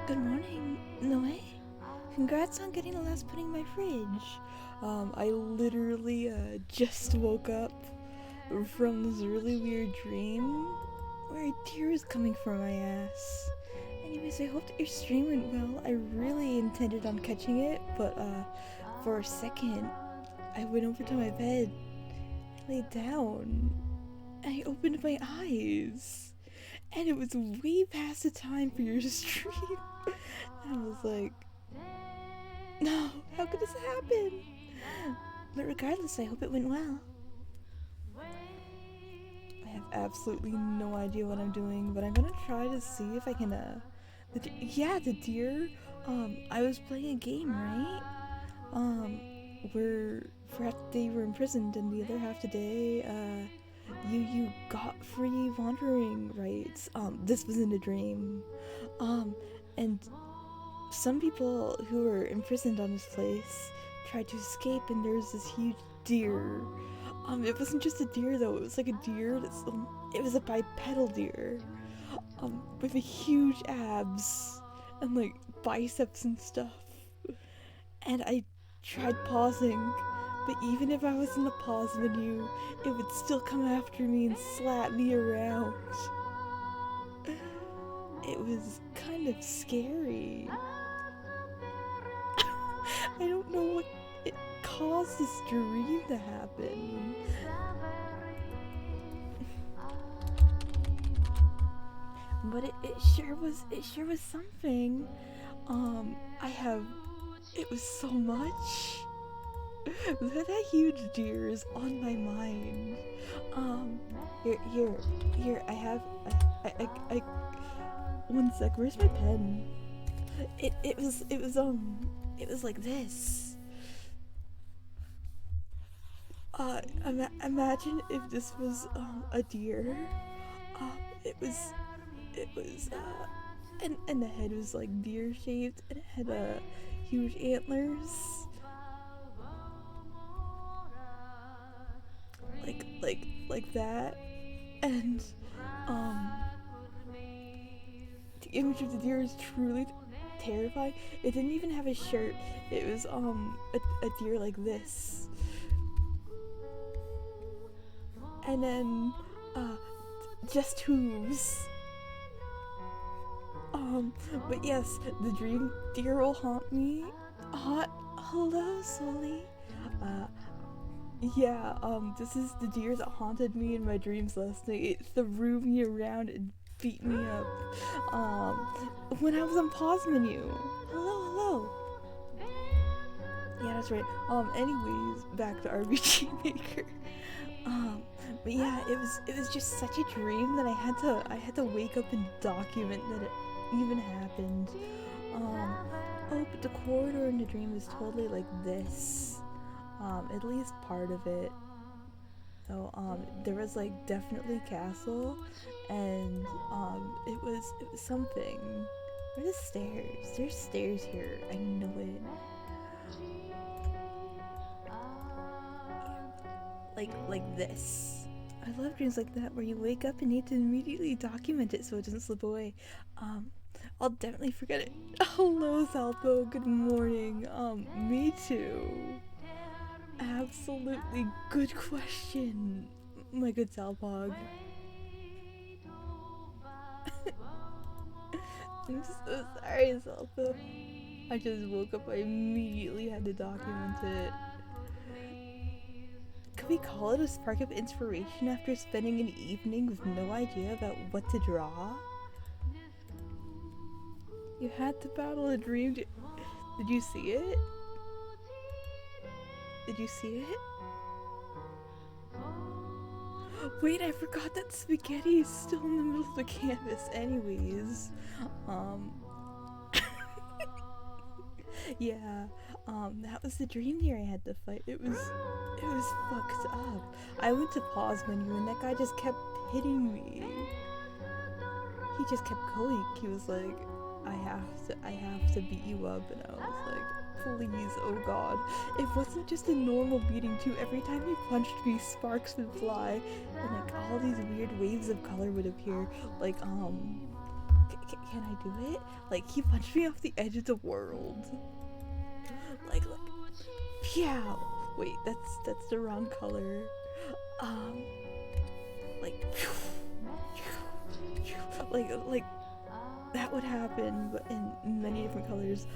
Good morning, Noe. Congrats on getting the last pudding in my fridge. I literally just woke up from this really weird dream where a deer was coming for my ass. Anyways, I hope that your stream went well. I really intended on catching it, but for a second, I went over to my bed, laid down, and I opened my eyes. And it was way past the time for your stream. And I was like, no, how could this happen? But regardless, I hope it went well. I have absolutely no idea what I'm doing, but I'm gonna try to see if I can, the deer, I was playing a game, right? Where for half the day you were imprisoned and the other half the day, you got free wandering rights. This was in a dream. And some people who were imprisoned on this place tried to escape, and there's this huge deer. It wasn't just a deer though, it was like a deer it was a bipedal deer. With a huge abs and like biceps and stuff. And I tried pausing, but even if I was in the pause menu, it would still come after me and slap me around. It was kind of scary. I don't know what it caused this dream to happen. But it sure was something. It was so much. That huge deer is on my mind. Here, I have, one sec, where's my pen? It was like this. Imagine if this was, a deer. It was, and the head was like deer shaped, and it had, huge antlers. Like that. And, the image of the deer is truly terrifying. It didn't even have a shirt. It was, a deer like this. And then, just hooves. But yes, the dream deer will haunt me. Hello, Sully. Yeah, this is the deer that haunted me in my dreams last night. It threw me around and beat me up. When I was on pause menu. Hello. Yeah, that's right. Anyways, back to RPGMaker. But yeah, it was just such a dream that I had to wake up and document that it even happened. Oh, but the corridor in the dream is totally like this. At least part of it. So, there was like definitely castle, and it was something. Where are the stairs? There's stairs here. I know it. Like this. I love dreams like that where you wake up and need to immediately document it so it doesn't slip away. I'll definitely forget it. Hello, Salpo. Good morning. Me too. Absolutely good question, my good Salpog. I'm so sorry, Salpo. I just woke up, I immediately had to document it. Could we call it a spark of inspiration after spending an evening with no idea about what to draw? You had to battle a dream. Did you see it? Did you see it? Wait, I forgot that spaghetti is still in the middle of the canvas anyways. Yeah, that was the dream deer I had to fight. It was fucked up. I went to pause menu and that guy just kept hitting me. He just kept going. He was like, I have to beat you up, and I was like, please, oh god. It wasn't just a normal beating too. Every time he punched me, sparks would fly, and like all these weird waves of color would appear. Like Can I do it? Like, he punched me off the edge of the world. Like, phew! Wait, that's the wrong color. Like, like that would happen, but in many different colors.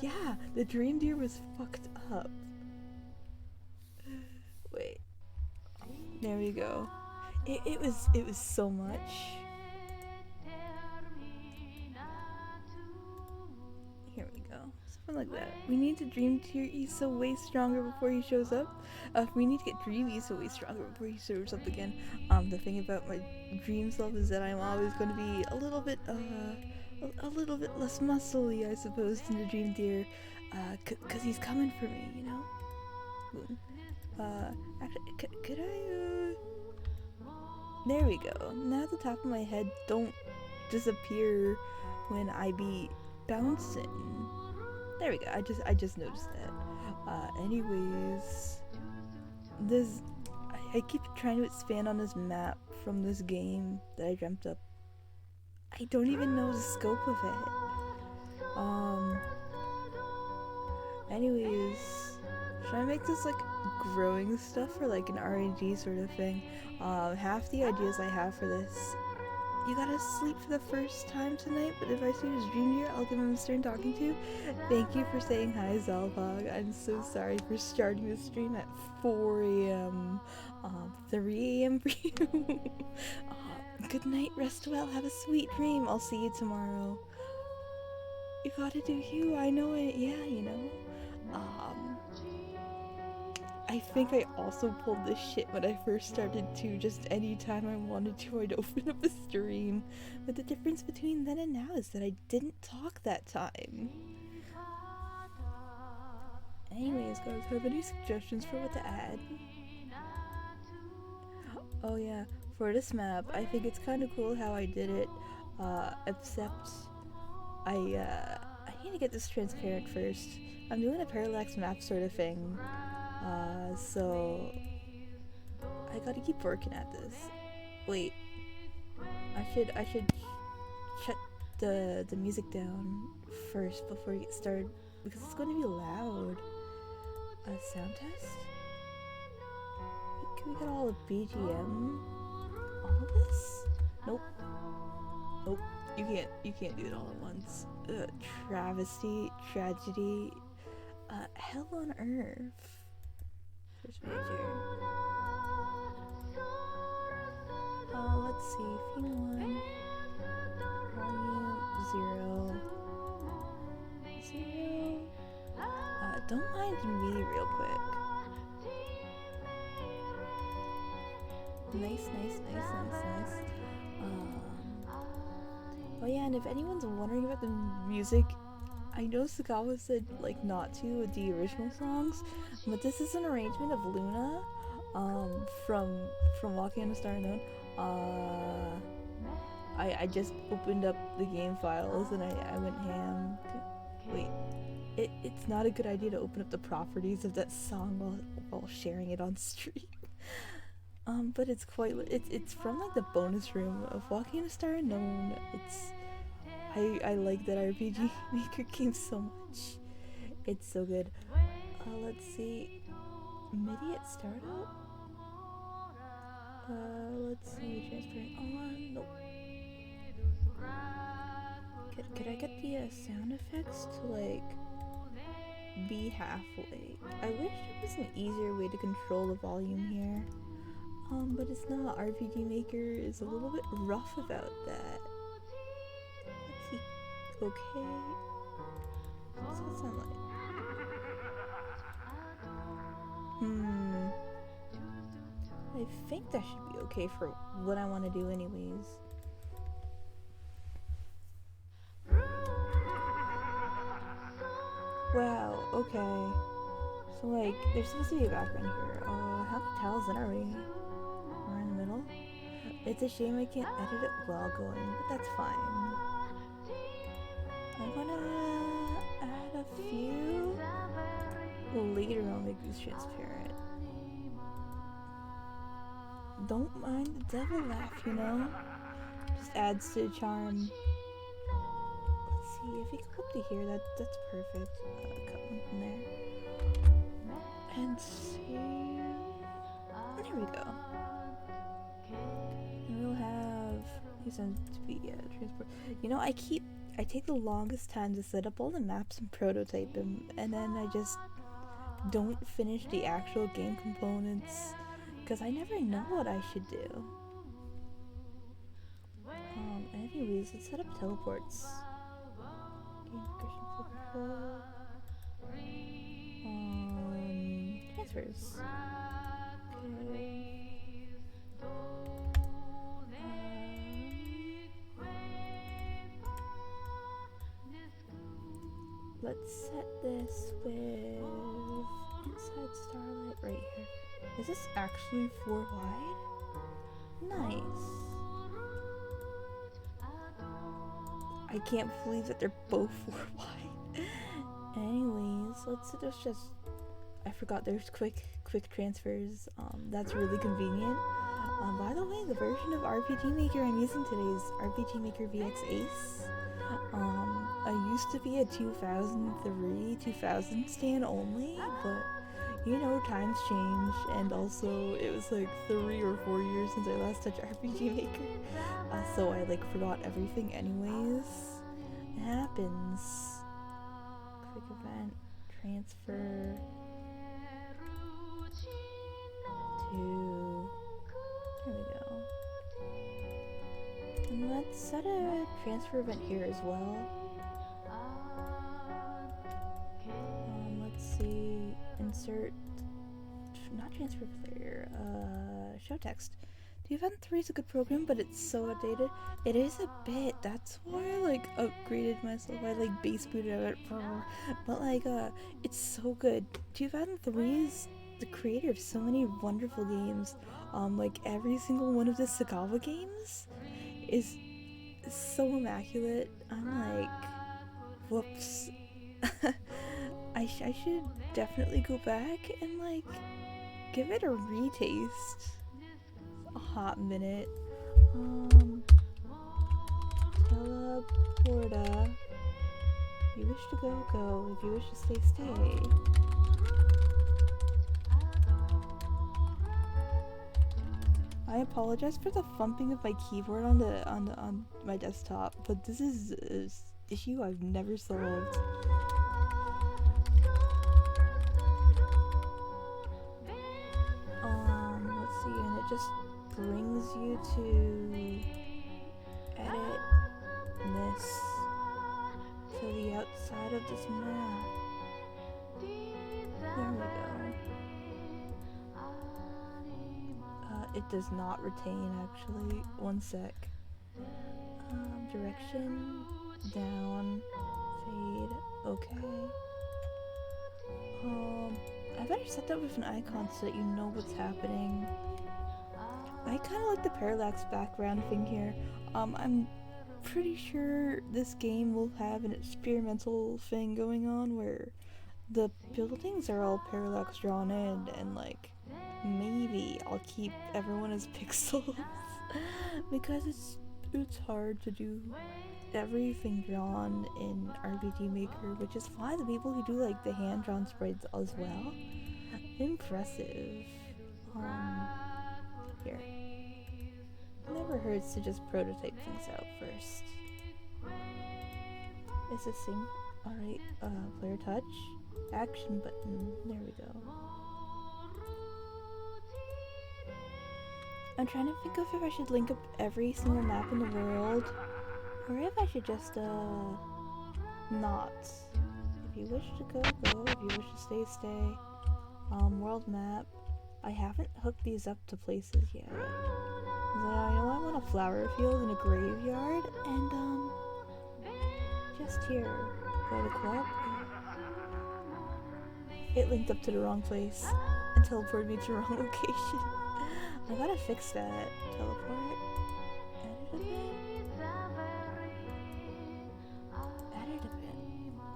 Yeah, the dream deer was fucked up. Wait, there we go. It was so much. Here we go. Something like that. We need to dream deer Issa way stronger before he shows up. We need to get dream Issa way stronger before he shows up again. The thing about my dream self is that I'm always going to be a little bit less muscly, I suppose, than the dream deer, cause he's coming for me, you know. Actually, could I? There we go. Now at the top of my head, don't disappear when I be bouncing. There we go. I just noticed that. Anyways, I keep trying to expand on this map from this game that I dreamt up. I don't even know the scope of it. Anyways, should I make this like growing stuff or like an RNG sort of thing? Half the ideas I have for this. You gotta sleep for the first time tonight, but if I see this dream deer, I'll give him a stern talking to. Thank you for saying hi, Zalvog. I'm so sorry for starting the stream at 4 a.m. 3 a.m. for you. Good night, rest well, have a sweet dream. I'll see you tomorrow. You gotta do you, I know it, yeah, you know. I think I also pulled this shit when I first started too. Just anytime I wanted to, I'd open up a stream. But the difference between then and now is that I didn't talk that time. Anyways, guys, have any suggestions for what to add? Oh yeah, for this map, I think it's kind of cool how I did it. Except I need to get this transparent first. I'm doing a parallax map sort of thing. So I gotta keep working at this. Wait, I should shut the music down first before we get started because it's going to be loud. Sound test? Can we get all the BGM? All of this? Nope. Nope. You can't do it all at once. Travesty, tragedy, hell on earth. First major. Let's see. Theme 1. Volume 0. Don't mind me real quick. Nice. Oh yeah, and if anyone's wondering about the music, I know Sagawa said like not to with the original songs, but this is an arrangement of Luna, from Walking on a Star Unknown. I just opened up the game files and I went ham. Wait, it's not a good idea to open up the properties of that song while sharing it on stream. But it's it's from like the bonus room of Walking on a Star Unknown. I like that RPG Maker game so much. It's so good. Let's see. MIDI at startup? Let's see. Transparent on. Nope. Could I get the sound effects to like be halfway? I wish there was an easier way to control the volume here. But it's not. RPGMaker is a little bit rough about that. Let's see. Okay. What's that sound like? I think that should be okay for what I want to do anyways. Wow, okay. So like, there's supposed to be a background here. How many tiles in are we? We're in the middle? It's a shame I can't edit it while going, but that's fine. I'm gonna add a few. Later I'll make these transparent. Don't mind the devil laugh, you know? just adds to the charm. Let's see, if we go up to here, that's perfect. Cut one from there. And save. There we go. And we'll have these to be transport. You know, I take the longest time to set up all the maps and prototype them, and then I just don't finish the actual game components because I never know what I should do. Anyways, let's set up teleports. Transfers. Okay. Let's set this with inside starlight right here. Is this actually 4 wide? Nice. I can't believe that they're both 4 wide. Anyways, let's just. I forgot there's quick transfers. That's really convenient. By the way, the version of RPGMaker I'm using today is RPGMaker VX Ace. I used to be a 2000 stan only, but you know, times change, and also it was like 3 or 4 years since I last touched RPGMaker, so I like forgot everything anyways. It happens. Quick event, transfer to, there we go. And let's set a transfer event here as well. Let's see, insert, not transfer player, show text. 2003 is a good program, but it's so outdated. It is a bit, that's why I like upgraded myself. I like base booted it, but like it's so good. 2003 is the creator of so many wonderful games. Like every single one of the Sagawa games is so immaculate. I'm like, whoops. I should definitely go back and like give it a retaste. A hot minute. Teleporta. If you wish to go, go. If you wish to stay, stay. I apologize for the thumping of my keyboard on my desktop, but this is an issue I've never solved. Let's see, and it just brings you to edit this to the outside of this map. There we go. It does not retain, actually. One sec. Direction, down, fade, okay. I better set that with an icon so that you know what's happening. I kind of like the parallax background thing here. I'm pretty sure this game will have an experimental thing going on where the buildings are all parallax drawn in, and like maybe I'll keep everyone as pixels because it's hard to do everything drawn in RPGMaker, which is why the people who do like the hand drawn sprites as well, impressive. Here, never hurts to just prototype things out first. Is this same? Alright, player touch, action button, there we go. I'm trying to think of if I should link up every single map in the world, or if I should just, not. If you wish to go, go. If you wish to stay, stay. World map. I haven't hooked these up to places yet. So, I know I want a flower field and a graveyard, and, just here. Go to club. It linked up to the wrong place and teleported me to the wrong location. I gotta fix that. Teleport. Edit a bit.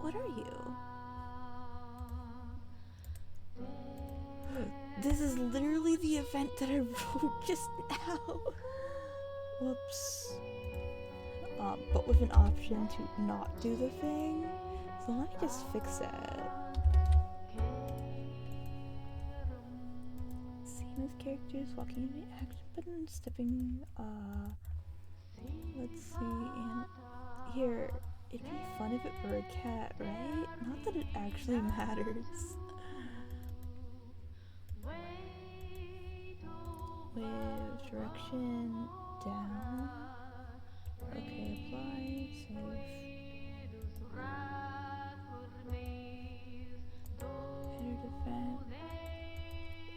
What are you? This is literally the event that I wrote just now. Whoops. but with an option to not do the thing. So let me just fix that. Same as characters, walking in the action button, stepping, let's see, and here, it'd be fun if it were a cat, right? Not that it actually matters. With direction down. Okay, apply, save. Edit event.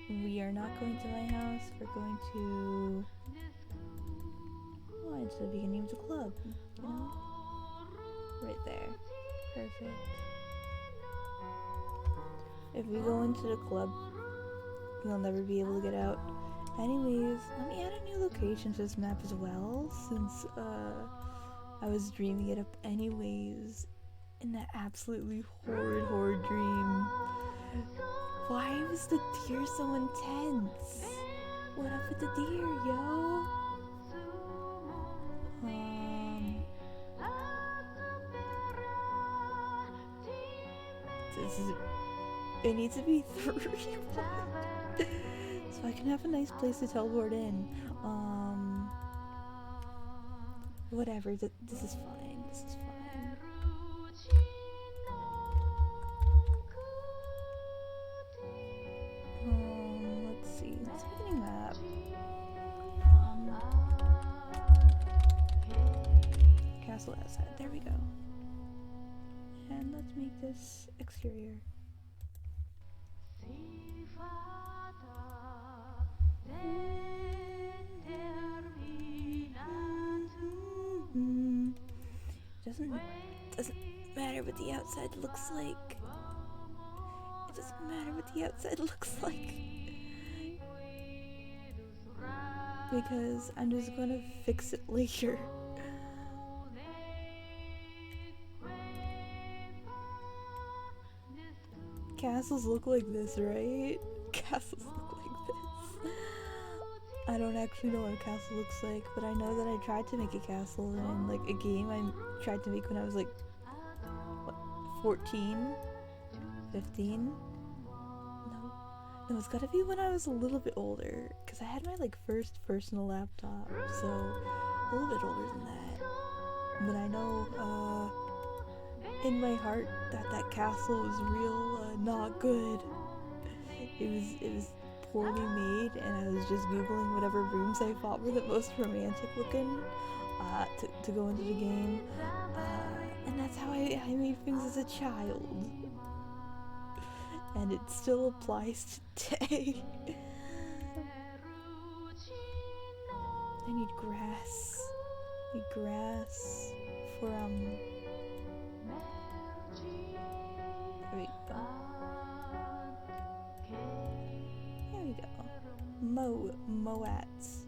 We are not going to my house, we're going to... well, it's the beginning of the club, you know? Right there. Perfect. If we go into the club, we'll never be able to get out. Anyways, let me add a new location to this map as well, since I was dreaming it up anyways in that absolutely horrid dream. Why was the deer so intense? What up with the deer, yo? It needs to be 3 so I can have a nice place to teleport in. Whatever, this is fine, this is fine. Let's see, let's make a new map. Castle outside, there we go. And let's make this exterior. Doesn't matter what the outside looks like. It doesn't matter what the outside looks like. Because I'm just gonna fix it later. Castles look like this, right? Castles look like this. I don't actually know what a castle looks like, but I know that I tried to make a castle in like a game I tried to make when I was like, what, 14? 15? No, it's gotta be when I was a little bit older, because I had my like first personal laptop, so a little bit older than that. But I know in my heart that castle was real not good. It was poorly made, and I was just googling whatever rooms I thought were the most romantic looking to go into the game, and that's how I made things as a child, and it still applies today. I need grass. For there we go. There we go. Moats.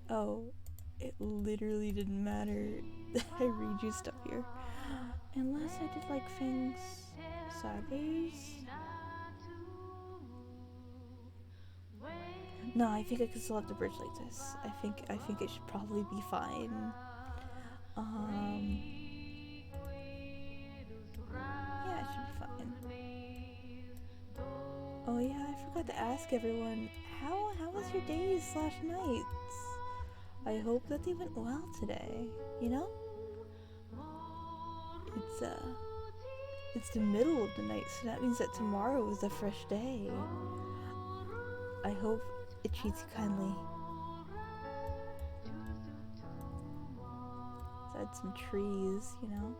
Oh, it literally didn't matter that I read you stuff here. Unless I did like things sideways. No, I think I can still have the bridge like this. I think it should probably be fine. Yeah, it should be fine. Oh yeah, I forgot to ask everyone, how was your days / nights? I hope that they went well today, you know? It's the middle of the night, so that means that tomorrow is a fresh day. I hope it treats you kindly. Let's add some trees, you know?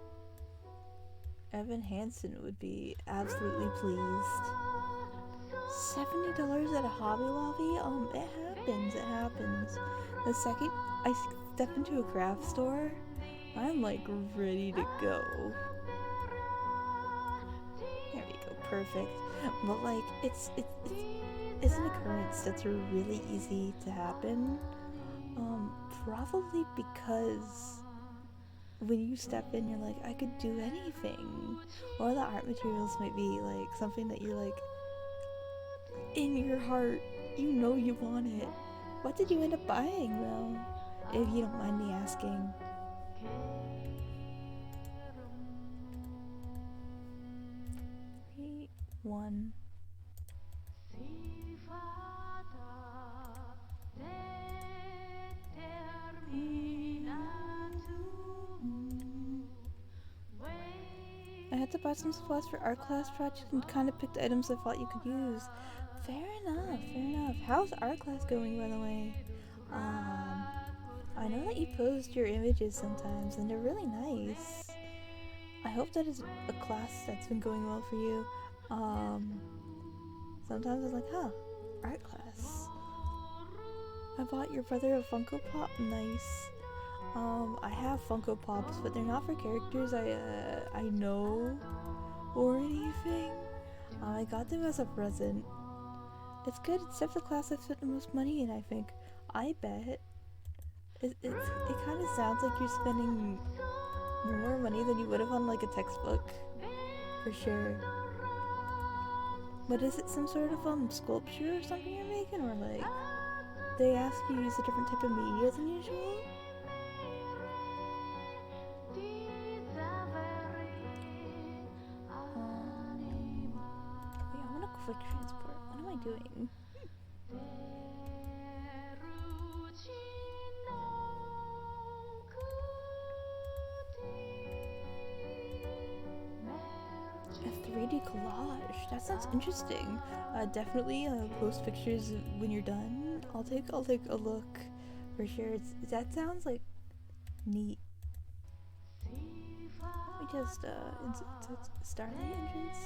Evan Hansen would be absolutely pleased. $70 at a Hobby Lobby? It happens. The second I step into a craft store, I'm like ready to go. There we go, perfect. But like, it's an occurrence that's really easy to happen. Probably because when you step in, you're like, I could do anything. Or the art materials might be like something that you're like, in your heart, you know you want it. What did you end up buying though? If you don't mind me asking. Three, one. I had to buy some supplies for art class project and kind of picked items I thought you could use. Fair enough, fair enough. How's art class going, by the way? I know that you post your images sometimes, and they're really nice. I hope that is a class that's been going well for you. Sometimes it's like, huh, art class. I bought your brother a Funko Pop. Nice. I have Funko Pops, but they're not for characters I know or anything. I got them as a present. It's good, except the class I've spent the most money in, I think. I bet. It kind of sounds like you're spending more money than you would have on like a textbook. For sure. But is it some sort of sculpture or something you're making, or like they ask you to use a different type of media than usual? Wait, I want to quick transport. What am I doing? A 3D collage. That sounds interesting. Definitely post pictures when you're done. I'll take a look for sure. That sounds like neat. Let me just Starlight entrance.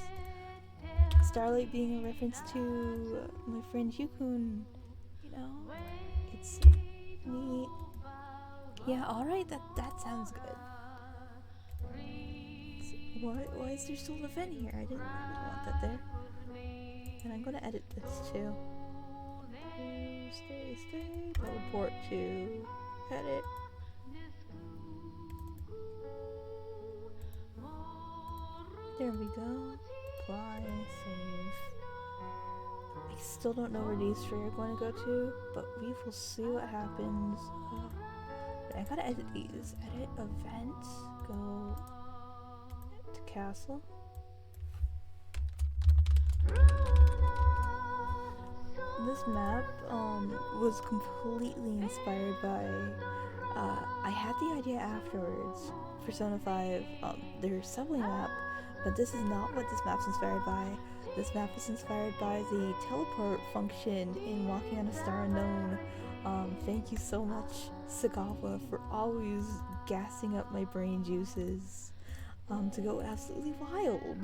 Starlight being a reference to my friend Yukun. You know, it's neat. Yeah, all right. That sounds good. Why is there still an event here? I didn't want that there. And I'm gonna edit this too. Stay. Teleport to edit. There we go. Apply, save. I still don't know where these three are going to go to, but we will see what happens. I gotta edit these. Edit event. Go to castle. This map was completely inspired by I had the idea afterwards. Persona 5, their subway map, but this is not what this map's inspired by. This map is inspired by the teleport function in Walking on a Star Unknown. Thank you so much, Sagawa, for always gassing up my brain juices to go absolutely wild.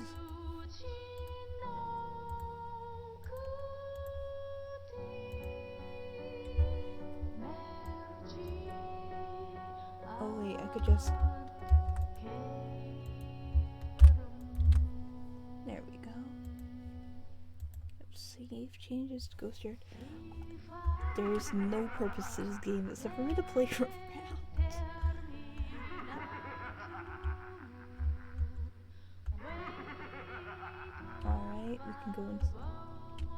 Oh wait, I could just... There we go. Save changes to Ghost Yard. There's no purpose to this game except for me to play around. Alright, we can go in.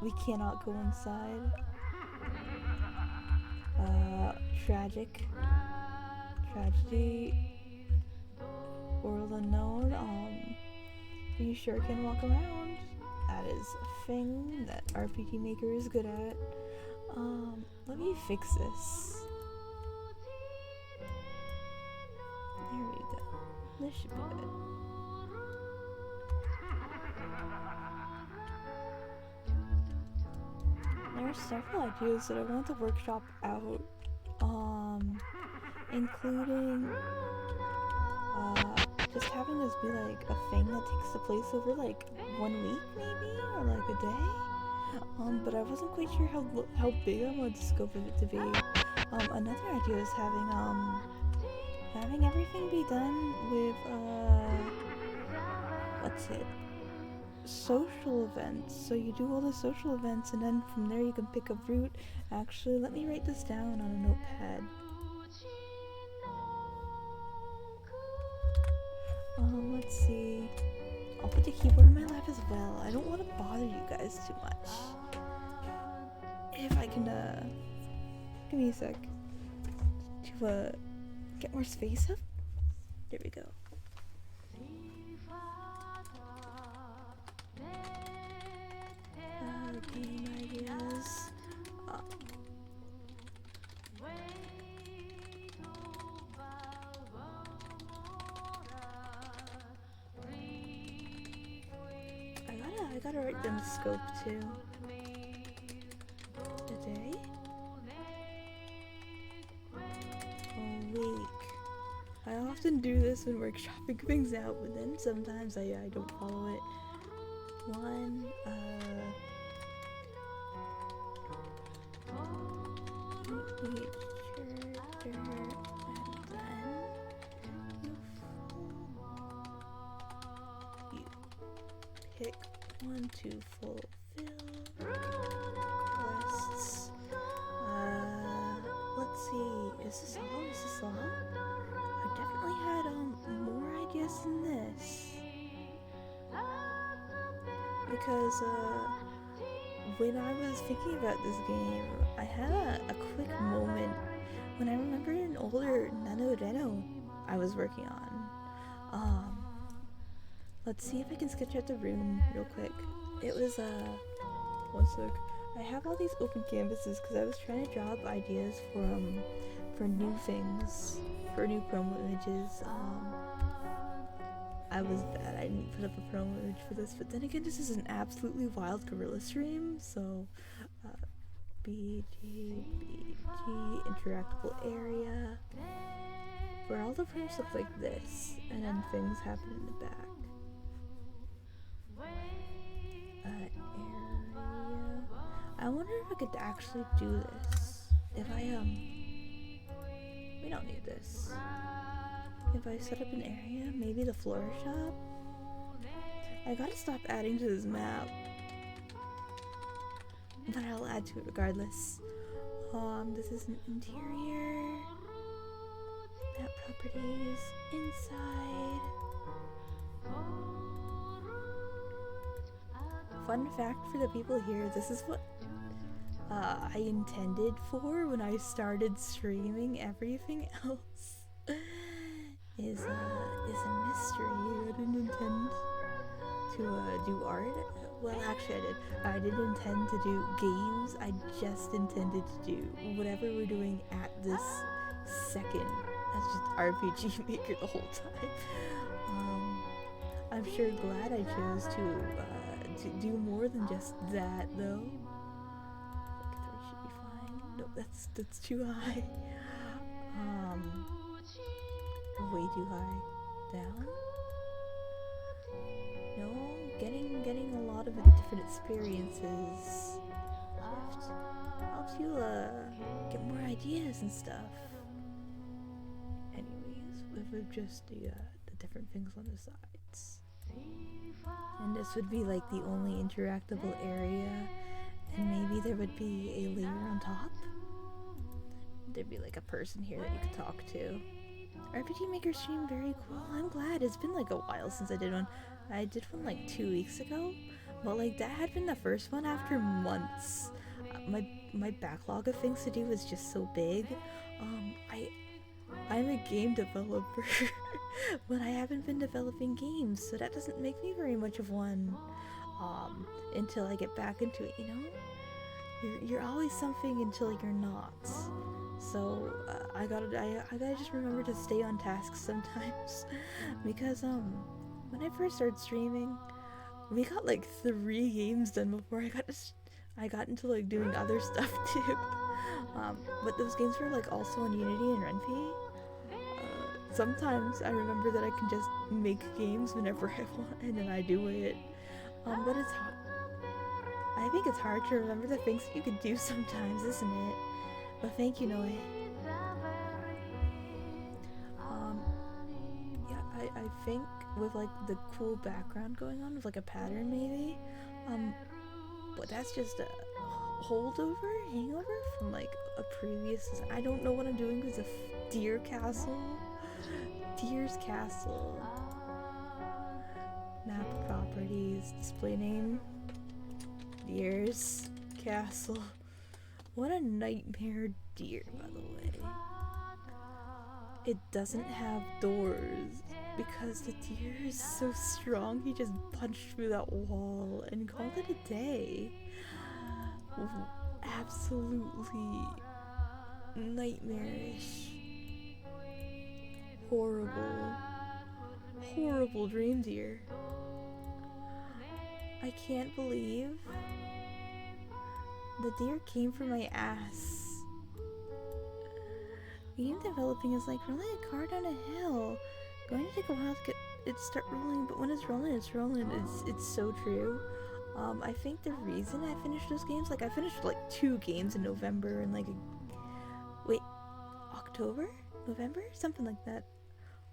We cannot go inside. Tragedy. World unknown. You sure can walk around. That is a thing that RPGMaker is good at. Let me fix this. There we go. This should be good. There are several ideas that I want to workshop out, including just having this be like a thing that takes the place over like 1 week maybe, or like a day. But I wasn't quite sure how big I wanted the scope of it to be. Another idea is having everything be done with what's it? Social events. So you do all the social events, and then from there you can pick a route. Actually, let me write this down on a notepad. Let's see. I'll put the keyboard in my lap as well. I don't want to bother you guys too much. If I can, give me a sec to, get more space up. There we go. Game ideas. I gotta write them scope too. Today? A week. I often do this when workshopping things out, but then sometimes I don't follow it. One, each character, and then you pick one to fulfill quests. Let's see, is this all? Is this all? I definitely had more ideas than this. Because when I was thinking about this game, I had a quick moment when I remembered an older NaNoRenO I was working on. Let's see if I can sketch out the room real quick. It was one sec. I have all these open canvases because I was trying to draw up ideas for new things, for new promo images. I was bad. I didn't put up a promo image for this, but then again, this is an absolutely wild gorilla stream, so BG, interactable area, where all the rooms look like this, and then things happen in the back. Area. I wonder if I could actually do this. If I we don't need this. If I set up an area, maybe the floor shop? I gotta stop adding to this map. But I'll add to it regardless. This is an interior. Map properties. Inside. Fun fact for the people here, this is what I intended for when I started streaming. Everything else is a mystery. I didn't intend to do art. Well, actually I did. I didn't intend to do games. I just intended to do whatever we're doing at this second. That's just RPGMaker the whole time. I'm sure glad I chose to do more than just that, though. I think 3 should be fine. Nope, that's too high. Way too high. Down? No, getting a lot of different experiences. Shift helps you get more ideas and stuff. Anyways, with just the different things on the sides. And this would be like the only interactable area, and maybe there would be a layer on top. There'd be like a person here that you could talk to. RPGMaker stream, very cool. I'm glad. It's been like a while since I did one. I did one like 2 weeks ago, but like that had been the first one after months. My backlog of things to do was just so big. I'm a game developer, but I haven't been developing games, so that doesn't make me very much of one. Until I get back into it, you know. You're always something until you're not. So I gotta just remember to stay on task sometimes, because when I first started streaming, we got like 3 games done before I got into like doing other stuff too. But those games were like also on Unity and Ren'Py. Sometimes I remember that I can just make games whenever I want, and then I do it. But it's hard. I think it's hard to remember the things that you can do sometimes, isn't it? But thank you, Noe. Yeah, I think with like the cool background going on, with like a pattern maybe. But that's just a hangover from like a previous. I don't know what I'm doing with the Deer Castle. Deer's Castle. Map properties, display name. Deer's Castle. What a nightmare deer, by the way. it doesn't have doors because the deer is so strong. He just punched through that wall and called it a day. Absolutely nightmarish, horrible, horrible dream, dear. I can't believe the deer came for my ass. Game developing is like rolling a car down a hill. Going to take a while to get it start rolling, but when it's rolling, it's rolling. It's so true. I think the reason I finished those games, like I finished like 2 games in November and like October? November? Something like that.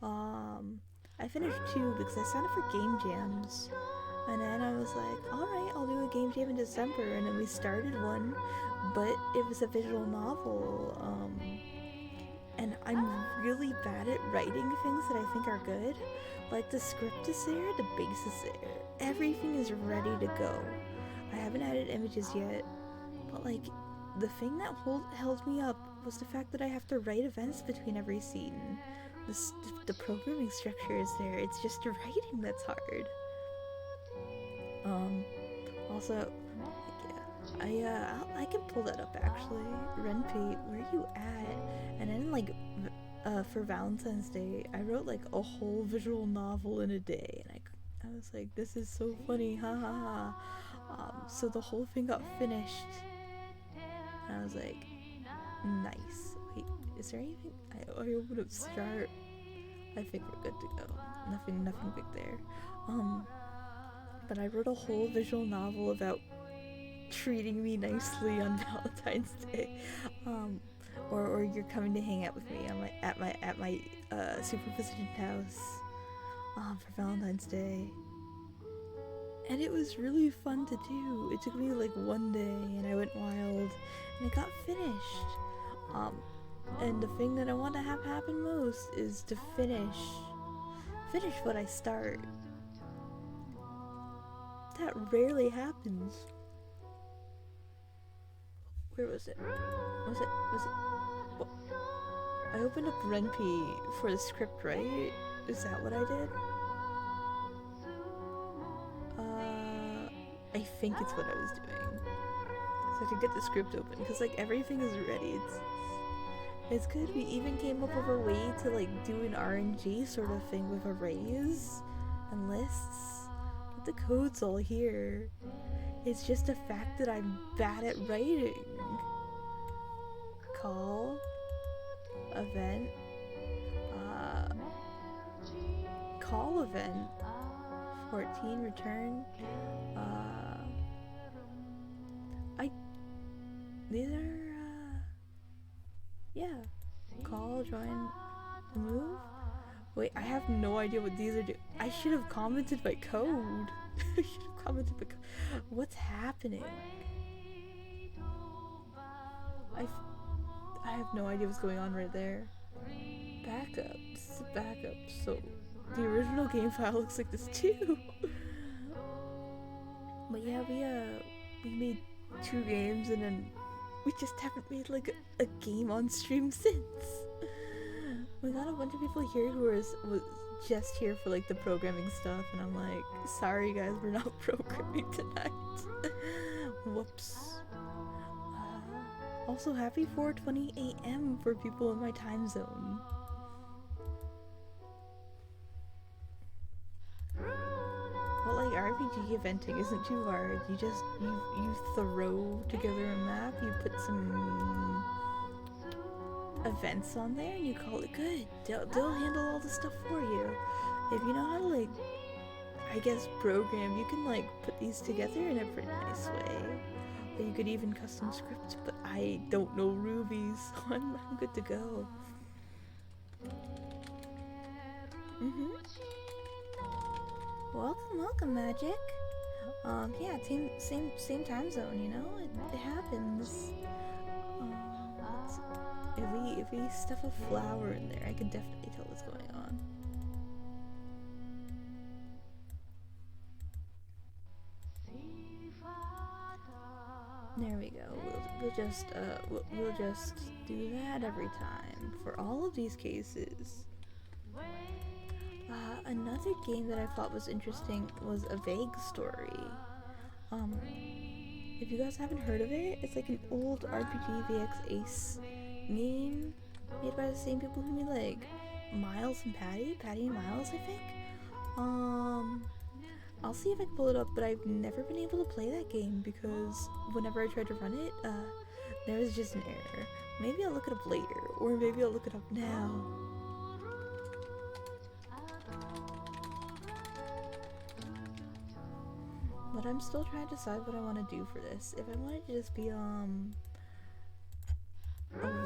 I finished 2 because I signed up for game jams. And then I was like, alright, I'll do a game jam in December. And then we started one, but it was a visual novel. And I'm really bad at writing things that I think are good. Like the script is there, the base is there. Everything is ready to go. I haven't added images yet, but like the thing that held me up was the fact that I have to write events between every scene. The programming structure is there. It's just the writing that's hard. Also, yeah, I can pull that up actually. Renpy, where are you at? And then like, for Valentine's Day, I wrote like a whole visual novel in a day, and I was like, this is so funny, ha ha ha. So the whole thing got finished, and I was like, nice. Wait, is there anything? I opened up start. I think we're good to go. Nothing big there. But I wrote a whole visual novel about treating me nicely on Valentine's Day, or you're coming to hang out with me at my supervision house, for Valentine's Day, and it was really fun to do. It took me like 1 day, and I went wild, and it got finished. And the thing that I want to have happen most is to finish what I start. That rarely happens. Where was it? Was it? What? I opened up Renpy for the script, right? Is that what I did? I think it's what I was doing. So I could get the script open, because like everything is ready. It's good. We even came up with a way to like do an RNG sort of thing with arrays and lists. But the code's all here. It's just the fact that I'm bad at writing. Call, event, call event, 14 return, these are, yeah, call, join, move. Wait, I have no idea what these are doing. I should have commented my code. I should have commented my code. What's happening? I have no idea what's going on right there. Backups, so the original game file looks like this too. But yeah, we made 2 games, and then we just haven't made like a game on stream since. We got a bunch of people here who was just here for like the programming stuff, and I'm like, sorry guys, we're not programming tonight. Whoops. Also, happy 4:20 a.m. for people in my time zone. Well, like RPG eventing isn't too hard. You just you throw together a map, you put some events on there, and you call it good. They'll handle all the stuff for you. If you know how to like, I guess, program, you can like put these together in a pretty nice way. Or you could even custom script, but I don't know Ruby, so I'm good to go. Welcome, Magic. Yeah, same time zone, you know? It happens. If we stuff a flower in there, I can definitely tell what's going on. There we go. we'll just do that every time for all of these cases. Another game that I thought was interesting was A Vague Story. If you guys haven't heard of it, it's like an old RPG VX Ace game made by the same people who made like Miles and Patty and Miles, I think. I'll see if I can pull it up, but I've never been able to play that game because whenever I tried to run it, there was just an error. Maybe I'll look it up later, or maybe I'll look it up now. But I'm still trying to decide what I want to do for this. If I want it to just be a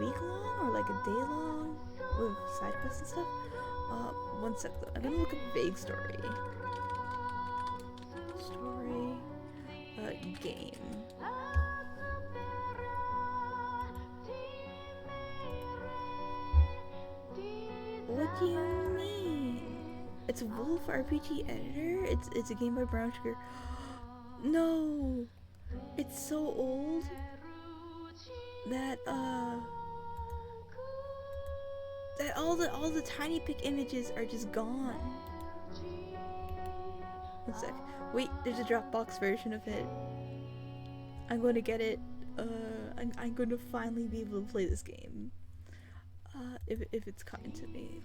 week long or like a day long with side quests and stuff. One sec though. I'm gonna look up Vague Story. Game. What do you mean? It's a Wolf RPG Editor? It's a game by Brown Sugar. No! It's so old that that all the tiny pic images are just gone. One sec. Wait, there's a Dropbox version of it. I'm going to get it. I'm going to finally be able to play this game. If it's coming to me.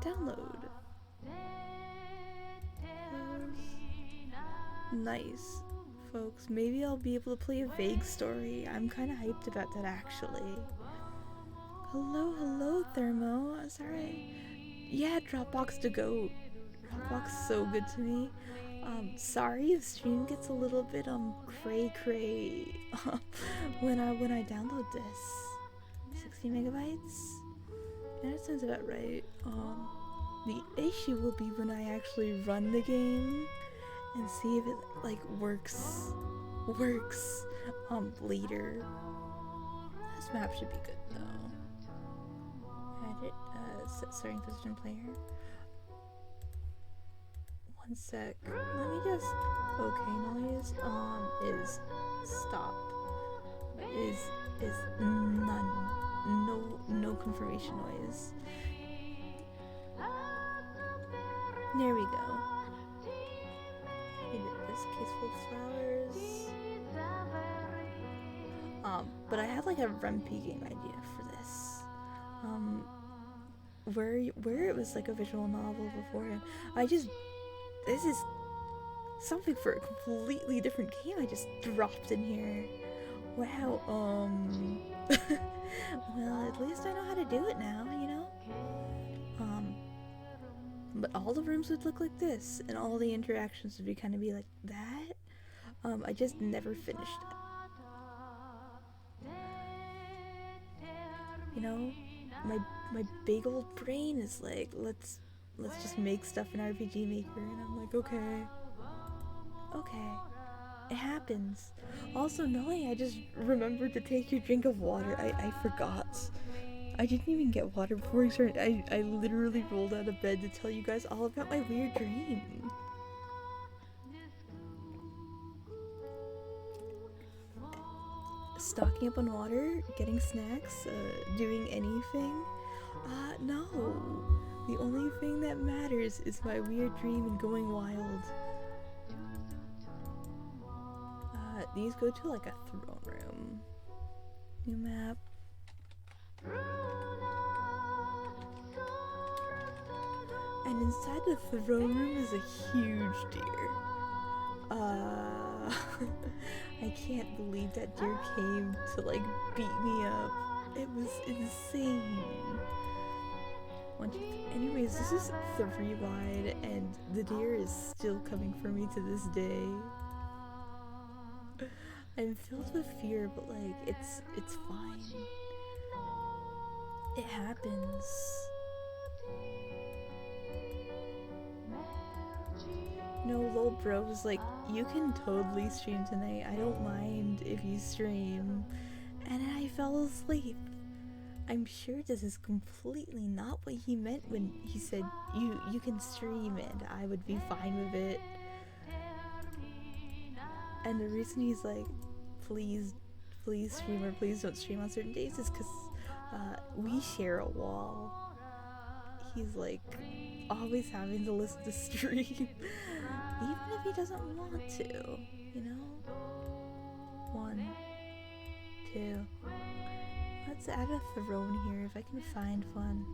Download. Nice, folks. Maybe I'll be able to play A Vague Story. I'm kind of hyped about that, actually. Hello, Thermo. Sorry. Yeah, Dropbox to go. Dropbox is so good to me. Sorry if stream gets a little bit cray when I download this. 60 megabytes? Yeah, that sounds about right. The issue will be when I actually run the game and see if it like works later. This map should be good though. Edit set starting position player. One sec. Let me just okay noise is stop. Is none. No confirmation noise. There we go. Maybe this case full of flowers. But I had like a RMP game idea for this. Where it was like a visual novel beforehand. This is something for a completely different game I just dropped in here. Wow, well, at least I know how to do it now, you know? But all the rooms would look like this, and all the interactions would kind of be like that. I just never finished it. You know, my big old brain is like, let's just make stuff in RPGMaker, and I'm like, okay, it happens. Also, Nelly, I just remembered to take your drink of water. I forgot. I didn't even get water before we started. I literally rolled out of bed to tell you guys all about my weird dream. Stocking up on water, getting snacks, doing anything? No. The only thing that matters is my weird dream and going wild. These go to like a throne room. New map. And inside the throne room is a huge deer. I can't believe that deer came to like beat me up. It was insane. Anyways, this is 3 wide and the deer is still coming for me to this day. I'm filled with fear, but like it's fine. It happens. No, lol bro was like, you can totally stream tonight. I don't mind if you stream. And I fell asleep. I'm sure this is completely not what he meant when he said you can stream and I would be fine with it. And the reason he's like, please please stream or please don't stream on certain days is because we share a wall. He's like always having to listen to stream, even if he doesn't want to, you know? 1, 2. Let's add a throne here if I can find one.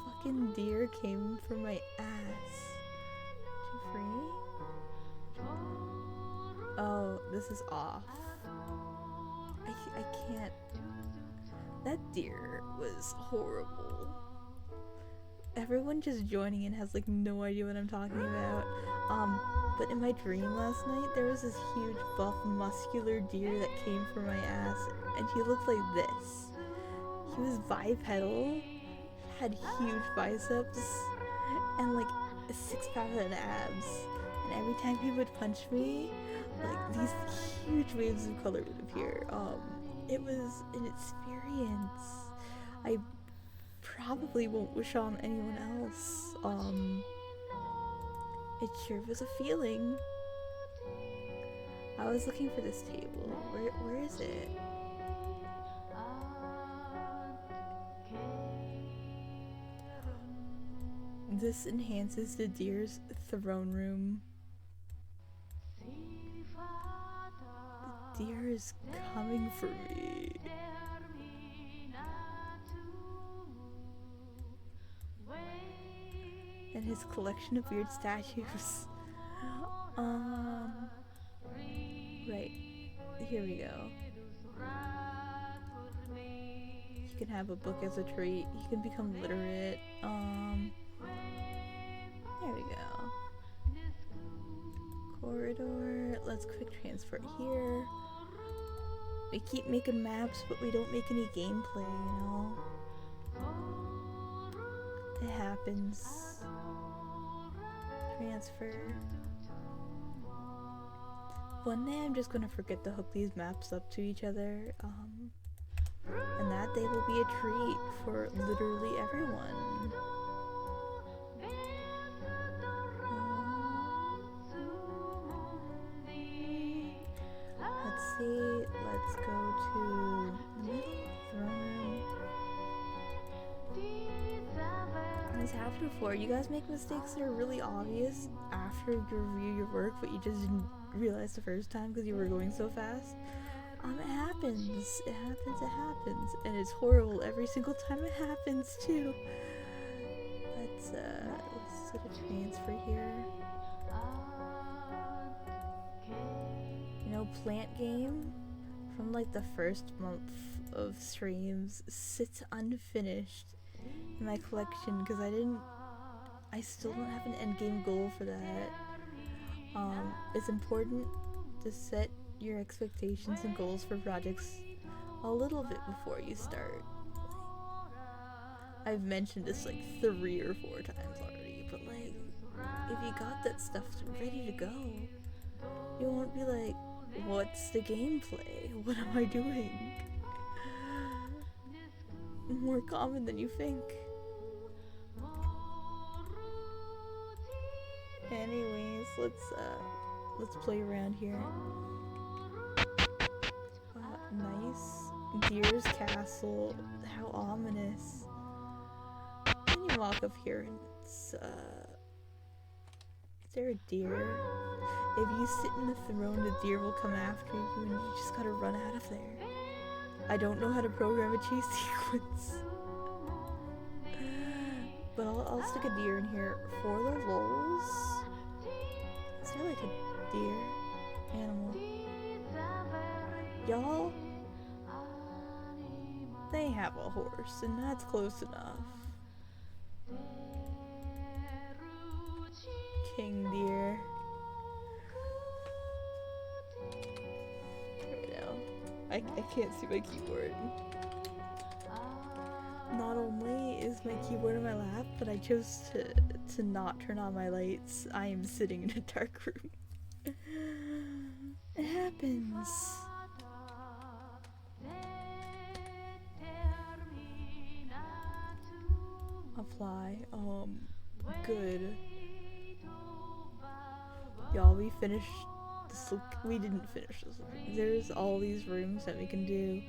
Fucking deer came from my ass. 2 free? Oh, this is off. I can't. That deer was horrible. Everyone just joining in has like no idea what I'm talking about. But in my dream last night, there was this huge buff muscular deer that came from my ass, and he looked like this. He was bipedal, had huge biceps, and like a 6-pack of abs. And every time he would punch me, like these huge waves of color would appear. It was an experience I probably won't wish on anyone else. It sure was a feeling. I was looking for this table. Where is it? This enhances the deer's throne room. The deer is coming for me. And his collection of weird statues. Right. Here we go. He can have a book as a trait. He can become literate. There we go. Corridor. Let's quick transfer here. We keep making maps, but we don't make any gameplay, you know? It happens. Transfer. One day I'm just gonna forget to hook these maps up to each other, and that day will be a treat for literally everyone. Let's see, let's go to the middle throne room. This happened before. You guys make mistakes that are really obvious after you review your work, but you just didn't realize the first time because you were going so fast. It happens. It happens. And it's horrible every single time it happens too. Let's set a transfer here. You know, Plant Game from like the first month of streams sits unfinished in my collection because I still don't have an end game goal for that. It's important to set your expectations and goals for projects a little bit before you start. I've mentioned this like 3 or 4 times already, but like, if you got that stuff ready to go, you won't be like, what's the gameplay? What am I doing? More common than you think. Anyways, let's play around here. Nice. Deer's Castle. How ominous. Then you walk up here and it's, is there a deer? If you sit in the throne, the deer will come after you and you just gotta run out of there. I don't know how to program a chase sequence. But I'll stick a deer in here for the lulz. Is there like a deer animal? Y'all, they have a horse, and that's close enough. King deer. There we go. I can't see my keyboard. Not only is my keyboard in my lap, but I chose to not turn on my lights. I am sitting in a dark room. It happens. Apply. Good. Y'all, we finished we didn't finish this. There's all these rooms that we can do,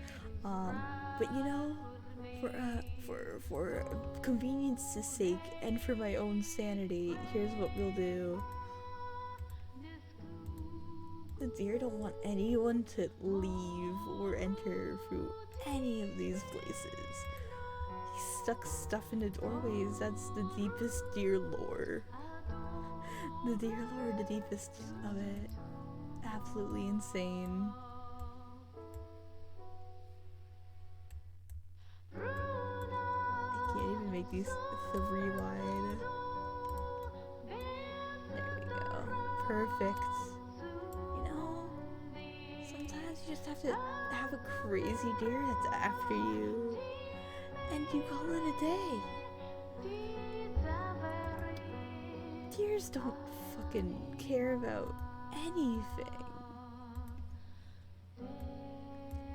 but you know, for convenience's sake and for my own sanity, here's what we'll do. The deer don't want anyone to leave or enter through any of these places. He stuck stuff into doorways. That's the deepest deer lore. The deer lore, the deepest of it. Absolutely insane. I can't even make these 3 wide. There we go. Perfect. You know, sometimes you just have to have a crazy deer that's after you, and you call it a day. Deers don't fucking care about anything.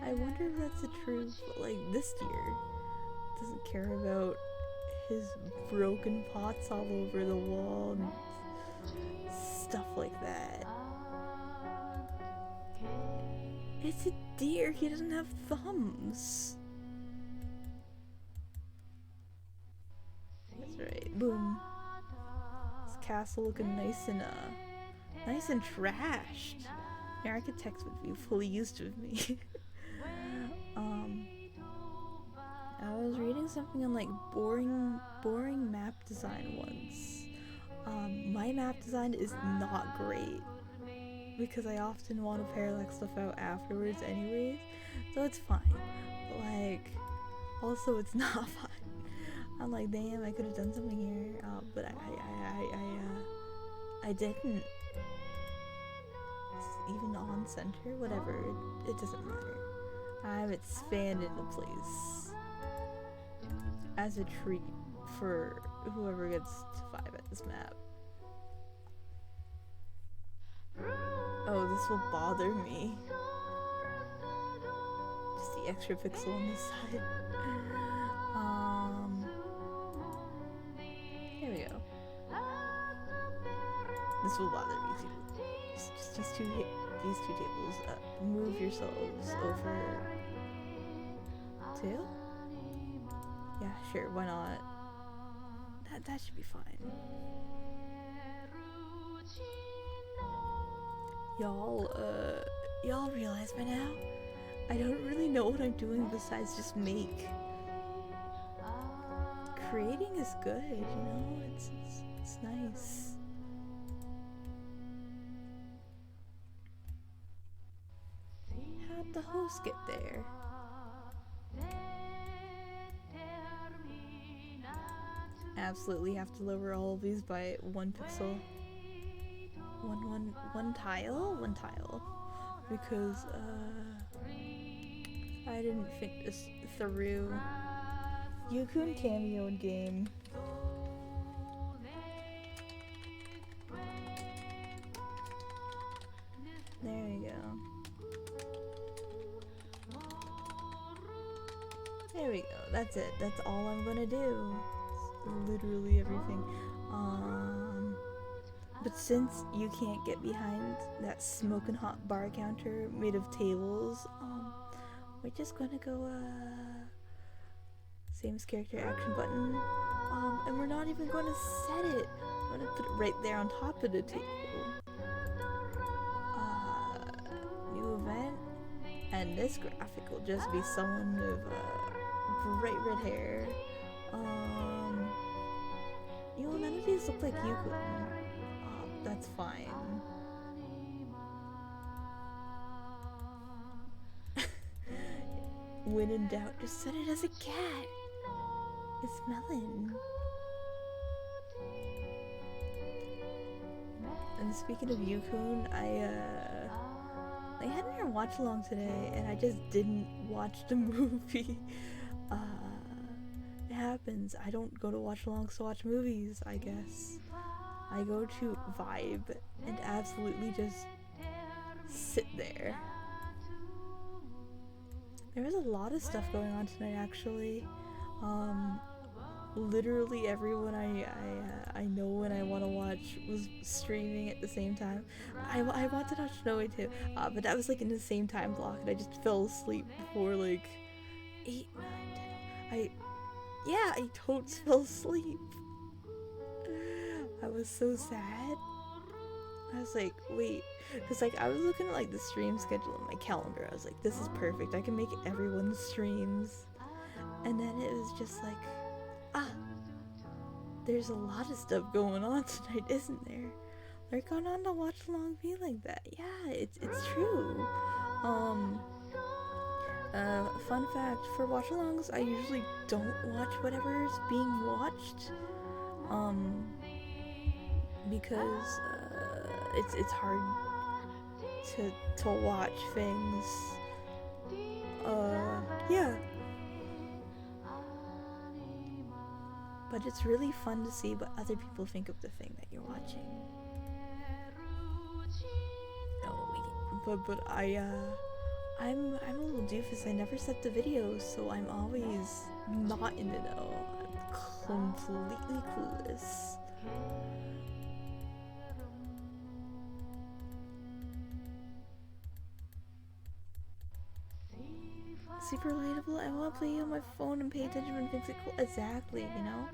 I wonder if that's the truth, but like this deer doesn't care about his broken pots all over the wall and stuff like that. It's a deer, he doesn't have thumbs. That's right, boom. This castle looking nice and trashed. The architects would be fully used with me. I was reading something on like boring map design once. My map design is not great because I often want to parallax stuff out afterwards anyways, so it's fine. But like, also it's not fun. I'm like, damn, I could have done something here, but I didn't. It's even on center, whatever. It doesn't matter. I have it spanned into place as a treat for whoever gets to 5 at this map. Oh, this will bother me. Just the extra pixel on this side. There we go. This will bother me too. Just these two tables. Move yourselves over. 2? Yeah, sure, why not? That should be fine. Y'all realize by now, I don't really know what I'm doing besides just make. Creating is good, you know, it's nice. How'd the host get there? Absolutely have to lower all of these by 1 pixel. One tile, because I didn't think this through. Yukun cameo in game. There we go. There we go. That's it. That's all I'm gonna do. It's literally everything. But since you can't get behind that smoking hot bar counter made of tables, we're just gonna go, same as character action button, and we're not even gonna set it. I'm gonna put it right there on top of the table. New event, and this graphic will just be someone with, bright red hair. You know, none of these look like Yukun. That's fine. When in doubt, just set it as a cat. It's Melon. And speaking of Yukun, I had her watch along today, and I just didn't watch the movie. It happens. I don't go to watch alongs to watch movies, I guess. I go to vibe and absolutely just sit there. There was a lot of stuff going on tonight, actually. literally everyone I know and I want to watch was streaming at the same time. I wanted to watch Snowy too, but that was like in the same time block, and I just fell asleep before like 8, 9, 10. I totes fell asleep. I was so sad. I was like, wait, because like I was looking at like the stream schedule on my calendar. I was like, this is perfect. I can make everyone's streams. And then it was just like, there's a lot of stuff going on tonight, isn't there? They're going on to watch along be like that. Yeah, it's true. Fun fact, for watch alongs, I usually don't watch whatever's being watched. Because it's hard to watch things. Yeah. But it's really fun to see what other people think of the thing that you're watching. No, but I'm a little doofus. I never set the videos, so I'm always not in the know. I'm completely clueless. Super relatable. I want to play on my phone and pay attention when things are cool. Exactly, you know.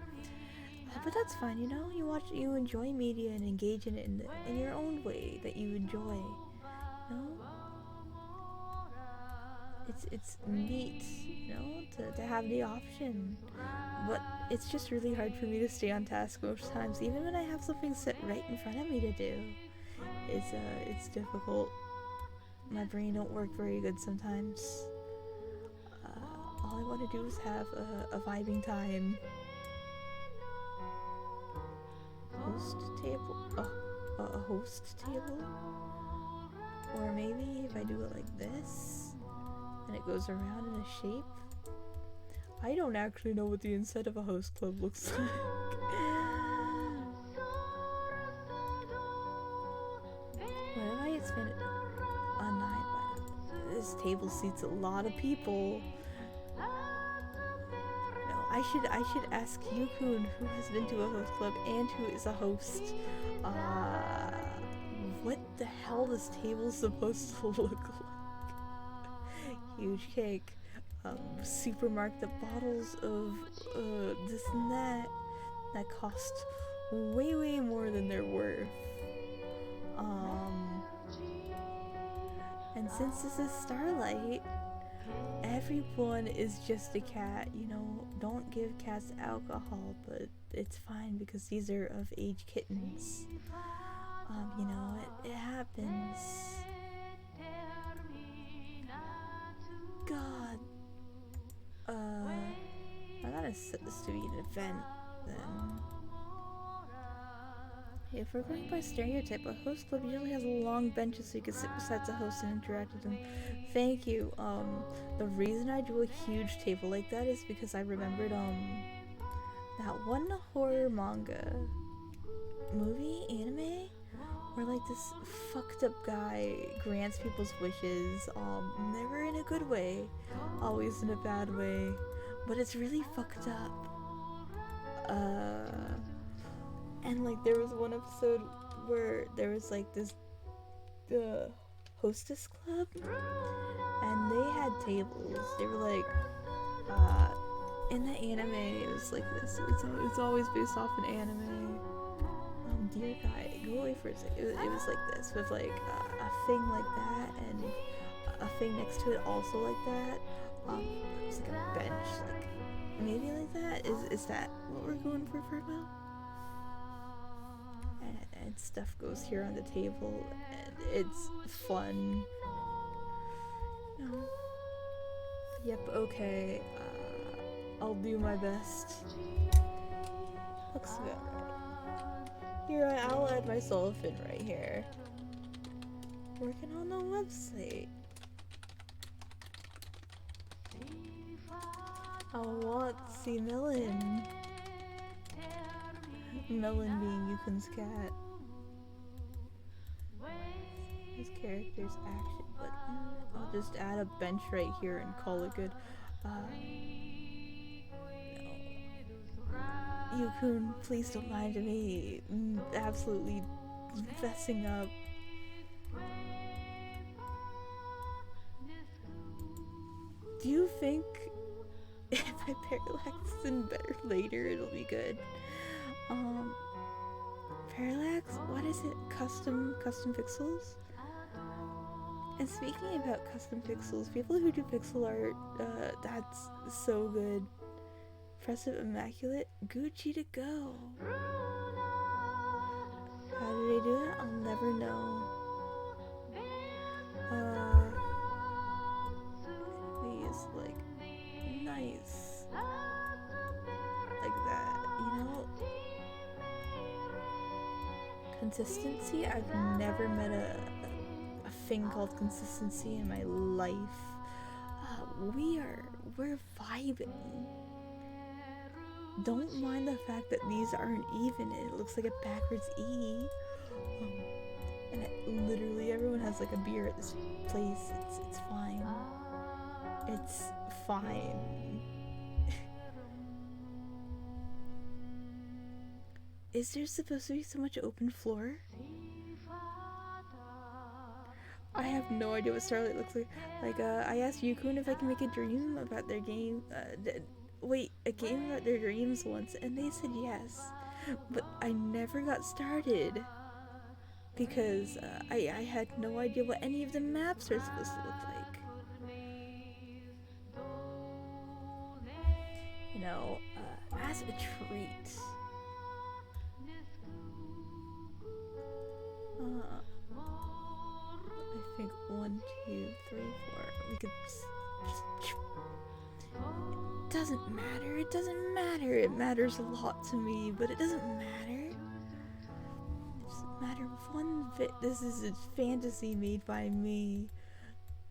But that's fine, you know. You enjoy media and engage in it in your own way that you enjoy. You know. It's neat, you know, to have the option. But it's just really hard for me to stay on task most times, even when I have something set right in front of me to do. It's difficult. My brain don't work very good sometimes. All I want to do is have a vibing time. Host table? A host table? Or maybe if I do it like this, and it goes around in a shape. I don't actually know what the inside of a host club looks like. What if I had spent a 9 by this table seats a lot of people. No, I should ask Yukun, who has been to a host club and who is a host. What the hell this table's supposed to look like? Huge cake. Super marked up bottles of this and that cost way more than they're worth. And since this is Starlight, everyone is just a cat, you know. Don't give cats alcohol, but it's fine because these are of age kittens. You know, it happens. God. I gotta set this to be an event, then. If we're going by stereotype, a host club usually has long benches so you can sit beside the host and interact with them. Thank you. The reason I drew a huge table like that is because I remembered, that one horror manga anime, where like this fucked up guy grants people's wishes, never in a good way, always in a bad way, but it's really fucked up. And like there was one episode where there was like this hostess club, and they had tables. They were like in the anime it was like this. It's always based off an anime. Dear guy, go away for a second. It was like this, with like a thing like that and a thing next to it also like that. It was like a bench, like maybe like that. Is that what we're going for now? And stuff goes here on the table, and it's fun. No. Yep, okay. I'll do my best. Looks about right. Here, I'll add myself in right here. Working on the website. I want to see Melon. Melon being Yukun's cat. His character's action, but I'll just add a bench right here and call it good. No. Yukun, please don't mind me absolutely messing up. Do you think if I parallax in better later, it'll be good? Parallax? What is it? Custom pixels? And speaking about custom pixels, people who do pixel art, that's so good. Impressive, immaculate, Gucci to go. How did I do it? I'll never know. These, like, nice. Like that, you know? Consistency? I've never met a thing called consistency in my life. We're vibing. Don't mind the fact that these aren't even. It looks like a backwards E. And literally everyone has like a beer at this place. It's fine. It's fine. Is there supposed to be so much open floor? I have no idea what Starlight looks like. I asked Yukun if I can make a dream about their game. A game about their dreams once, and they said yes. But I never got started because I had no idea what any of the maps are supposed to look like. You know, as a treat. I think 1, 2, 3, 4. We could just. It doesn't matter. It doesn't matter. It matters a lot to me, but it doesn't matter. It doesn't matter one bit. This is a fantasy made by me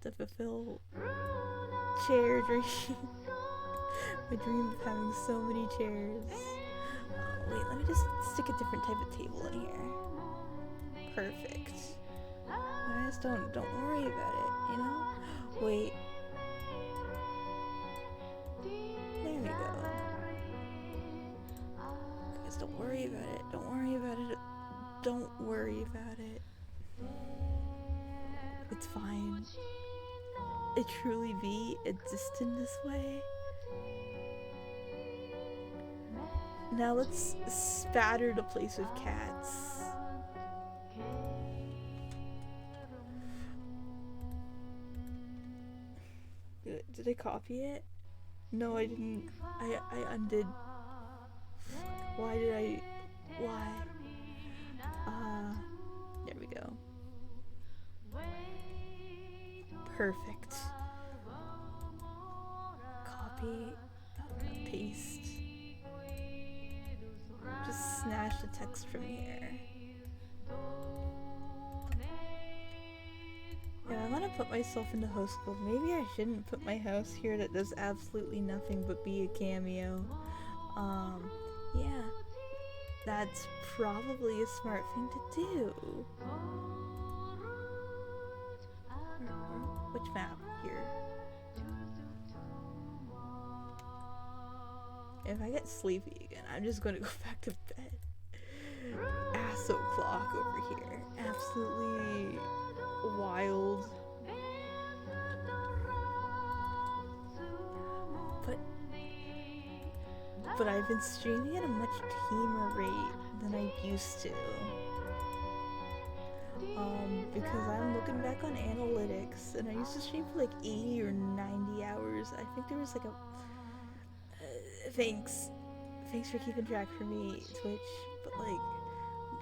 to fulfill chair dream. My dream of having so many chairs. Wait, let me just stick a different type of table in here. Perfect. Guys, don't worry about it, you know? Wait. There we go. Guys, don't worry about it. Don't worry about it. Don't worry about it. It's fine. It truly be existent this way. Now let's spatter the place with cats. Did I copy it? No, I didn't. I undid. Why did I? Why? There we go. Perfect. Copy. Paste. Just snatch the text from here. Yeah, I want to put myself into host school. Maybe I shouldn't put my house here that does absolutely nothing but be a cameo. Yeah. That's probably a smart thing to do. Which map? Here. If I get sleepy again, I'm just gonna go back to bed. Ass o'clock over here. Absolutely wild. But I've been streaming at a much tamer rate than I used to. Because I'm looking back on analytics, and I used to stream for like 80 or 90 hours. I think there was like a thanks for keeping track for me, Twitch. But like,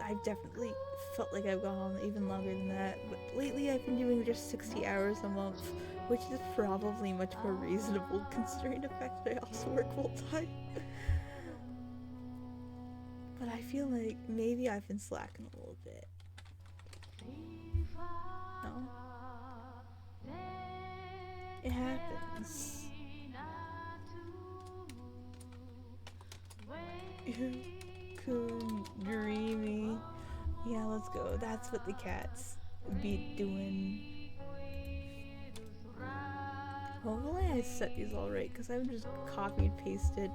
I've definitely felt like I've gone on even longer than that. But lately I've been doing just 60 hours a month, which is probably much more reasonable considering the fact that I also work full time. But I feel like maybe I've been slacking a little bit. No? It happens. Coon, dreamy. Yeah, let's go. That's what the cats be doing. Hopefully I set these all right, because I've just copied and pasted.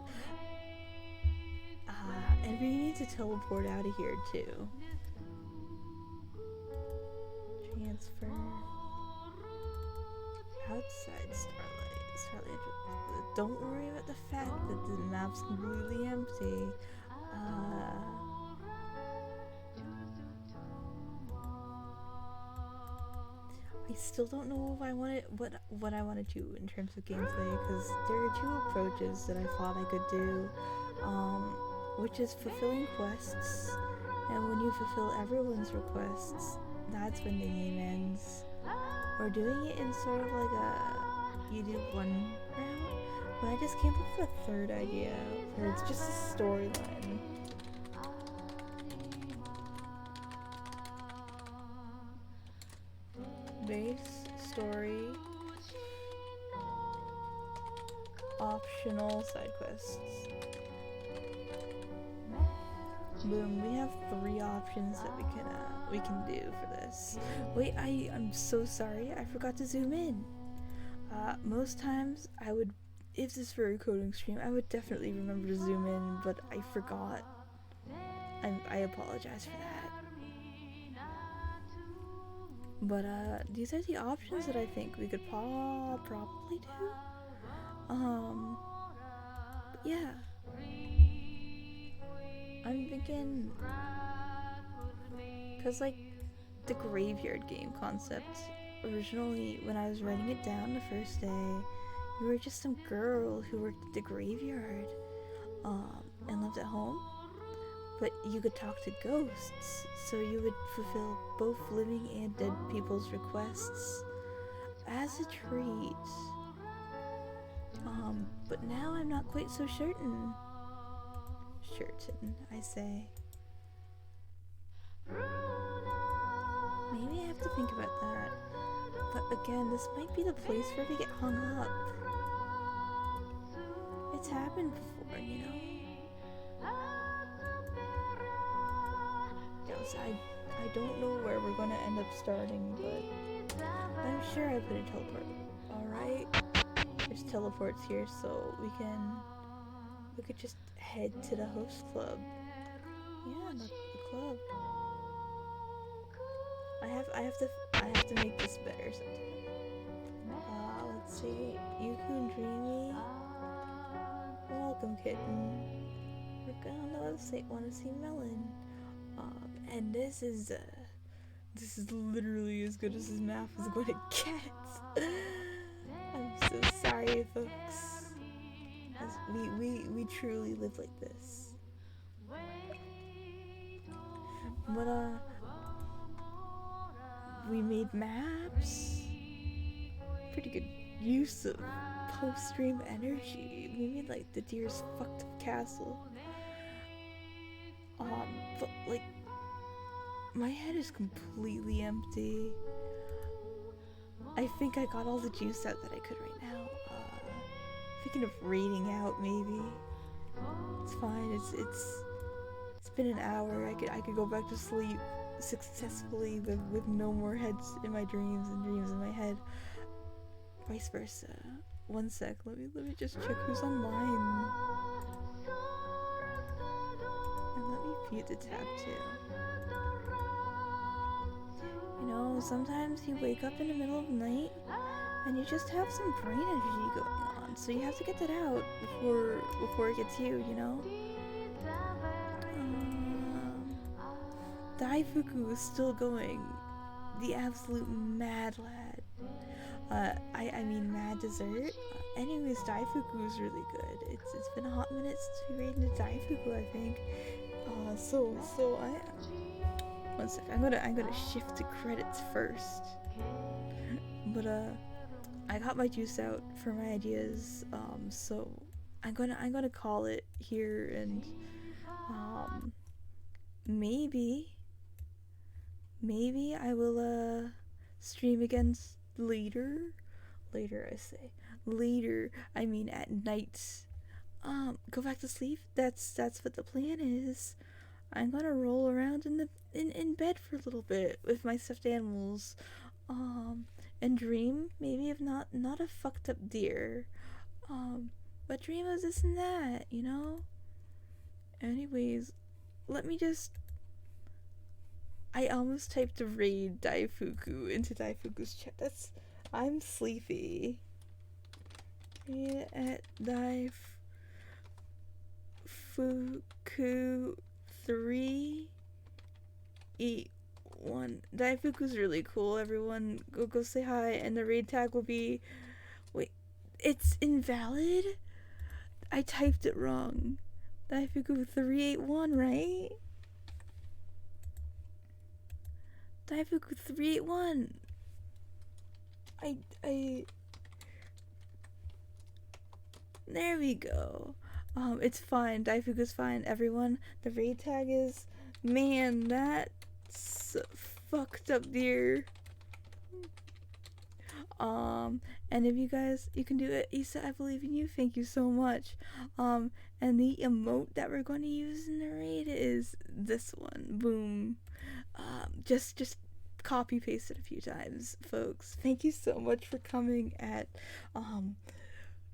And we need to teleport out of here too. Transfer. Outside Starlight. Don't worry about the fact that the map's completely empty. I still don't know if I want it, what I want to do in terms of gameplay, because there are two approaches that I thought I could do, which is fulfilling quests, and when you fulfill everyone's requests, that's when the game ends. Or doing it in sort of like a, you do one round, but I just came up with a third idea, where it's just a storyline. Base, story, optional side quests. Boom, we have 3 options that we can do for this. Wait, I'm so sorry, I forgot to zoom in. Most times I would, if this were a coding stream, I would definitely remember to zoom in, but I forgot. I apologize for that. But these are the options that I think we could probably do. But yeah, I'm thinking, cause like the graveyard game concept, originally when I was writing it down the first day, you were just some girl who worked at the graveyard, and lived at home. But you could talk to ghosts, so you would fulfill both living and dead people's requests as a treat. But now I'm not quite so certain. Certain, I say. Maybe I have to think about that. But again, this might be the place where we get hung up. It's happened before, you know? Yes, I don't know where we're gonna end up starting, but I'm sure I put a teleport. Alright? There's teleports here, so we could just head to the host club. Yeah, the club. I have to make this better sometime. Let's see. Yukun Dreamy. Welcome, kitten. We're on the website. Want to see Melon? And this is literally as good as this map is going to get. I'm so sorry, folks. We truly live like this. But we made maps. Pretty good use of post-stream energy. We made like the deer's fucked up castle. But like, my head is completely empty. I think I got all the juice out that I could right now. Thinking of raiding out, maybe. It's fine. It's been an hour. I could go back to sleep successfully with no more heads in my dreams and dreams in my head. Vice versa. One sec. Let me just check who's online. And let me view the tab too. You know, sometimes you wake up in the middle of the night and you just have some brain energy going on, so you have to get that out before it gets you know? Daifuku is still going. The absolute mad lad. I mean mad dessert. Anyways, Daifuku is really good. It's been a hot minute since we raided Daifuku, I think. So I... One sec, I'm gonna shift to credits first. But I got my juice out for my ideas, so I'm gonna call it here, and maybe I will stream again later. Later, I say. Later, I mean at night. Go back to sleep. That's what the plan is. I'm gonna roll around in bed for a little bit with my stuffed animals, and dream maybe of not a fucked up deer, but dream of this and that, you know. Anyways, let me just. I almost typed raid Daifuku into Daifuku's chat. I'm sleepy. Raid at Daifuku 3E1. Daifuku's really cool. Everyone, go say hi, and the raid tag will be. Wait, it's invalid. I typed it wrong. Daifuku 381, right? Daifuku 381. There we go. It's fine. Daifuku's fine. Everyone, the raid tag is. Man, that's fucked up, dear. And if you guys, you can do it. Issa, I believe in you. Thank you so much. And the emote that we're going to use in the raid is this one. Boom. Just copy paste it a few times, folks. Thank you so much for coming at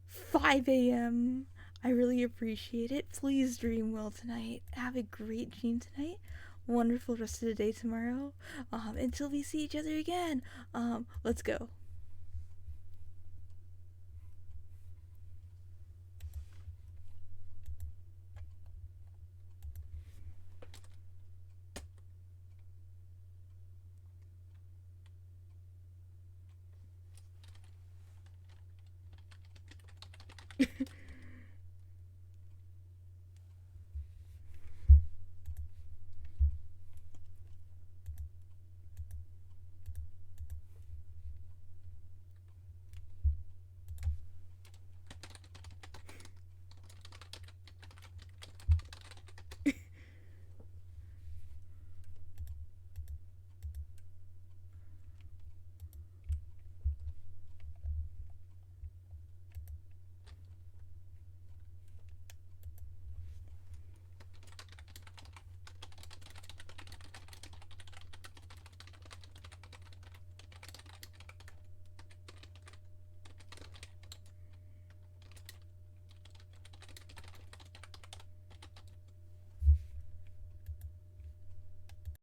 5 a.m. I really appreciate it. Please dream well tonight. Have a great dream tonight. Wonderful rest of the day tomorrow. Until we see each other again. Let's go.